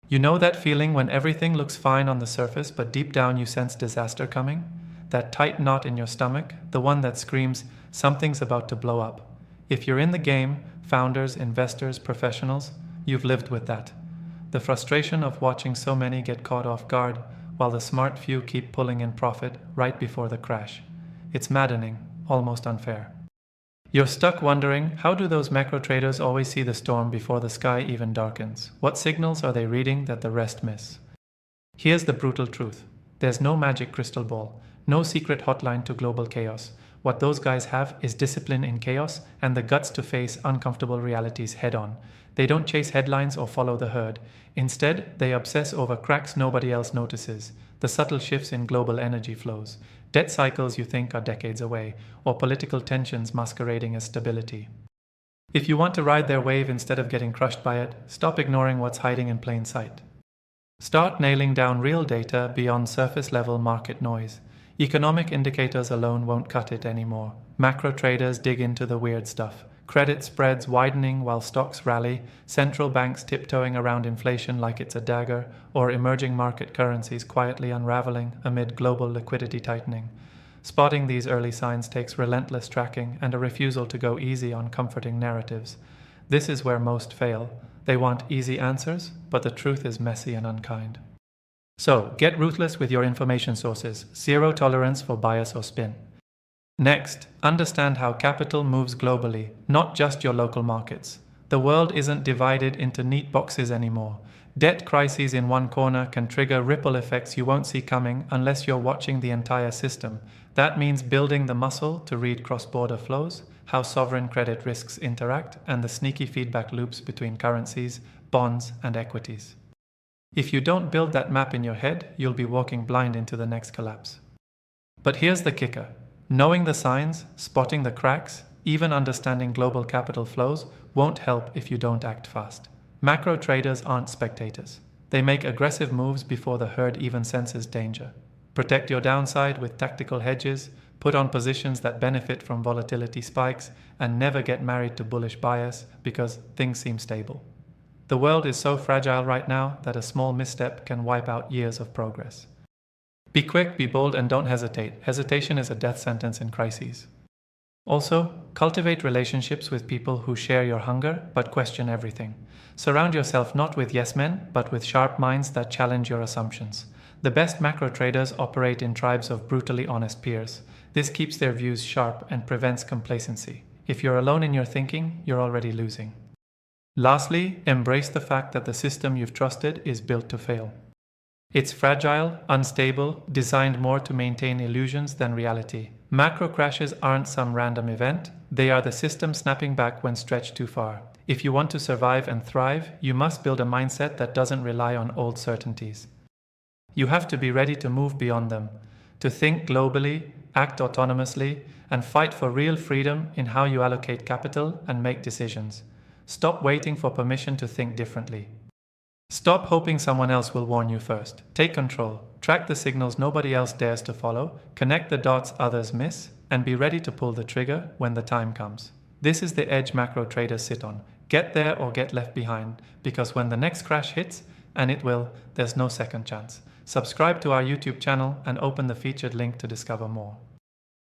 You know that feeling when everything looks fine on the surface, but deep down you sense disaster coming? That tight knot in your stomach, the one that screams, something's about to blow up. If you're in the game, founders, investors, professionals, you've lived with that. The frustration of watching so many get caught off guard, while the smart few keep pulling in profit right before the crash. It's maddening, almost unfair. You're stuck wondering, how do those macro traders always see the storm before the sky even darkens? What signals are they reading that the rest miss? Here's the brutal truth. There's no magic crystal ball, no secret hotline to global chaos. What those guys have is discipline in chaos and the guts to face uncomfortable realities head on. They don't chase headlines or follow the herd. Instead, they obsess over cracks nobody else notices, the subtle shifts in global energy flows, debt cycles you think are decades away, or political tensions masquerading as stability. If you want to ride their wave instead of getting crushed by it, stop ignoring what's hiding in plain sight. Start nailing down real data beyond surface-level market noise. Economic indicators alone won't cut it anymore. Macro traders dig into the weird stuff. Credit spreads widening while stocks rally, central banks tiptoeing around inflation like it's a dagger, or emerging market currencies quietly unraveling amid global liquidity tightening. Spotting these early signs takes relentless tracking and a refusal to go easy on comforting narratives. This is where most fail. They want easy answers, but the truth is messy and unkind. So, get ruthless with your information sources. Zero tolerance for bias or spin. Next, understand how capital moves globally, not just your local markets. The world isn't divided into neat boxes anymore. Debt crises in one corner can trigger ripple effects you won't see coming unless you're watching the entire system. That means building the muscle to read cross-border flows, how sovereign credit risks interact, and the sneaky feedback loops between currencies, bonds, and equities. If you don't build that map in your head, you'll be walking blind into the next collapse. But here's the kicker. Knowing the signs, spotting the cracks, even understanding global capital flows won't help if you don't act fast. Macro traders aren't spectators. They make aggressive moves before the herd even senses danger. Protect your downside with tactical hedges, put on positions that benefit from volatility spikes, and never get married to bullish bias because things seem stable. The world is so fragile right now that a small misstep can wipe out years of progress. Be quick, be bold, and don't hesitate. Hesitation is a death sentence in crises. Also, cultivate relationships with people who share your hunger but question everything. Surround yourself not with yes men, but with sharp minds that challenge your assumptions. The best macro traders operate in tribes of brutally honest peers. This keeps their views sharp and prevents complacency. If you're alone in your thinking, you're already losing. Lastly, embrace the fact that the system you've trusted is built to fail. It's fragile, unstable, designed more to maintain illusions than reality. Macro crashes aren't some random event, they are the system snapping back when stretched too far. If you want to survive and thrive, you must build a mindset that doesn't rely on old certainties. You have to be ready to move beyond them, to think globally, act autonomously, and fight for real freedom in how you allocate capital and make decisions. Stop waiting for permission to think differently. Stop hoping someone else will warn you first. Take control. Track the signals nobody else dares to follow. Connect the dots others miss. And be ready to pull the trigger when the time comes. This is the edge macro traders sit on. Get there or get left behind. Because when the next crash hits, and it will, there's no second chance. Subscribe to our YouTube channel and open the featured link to discover more.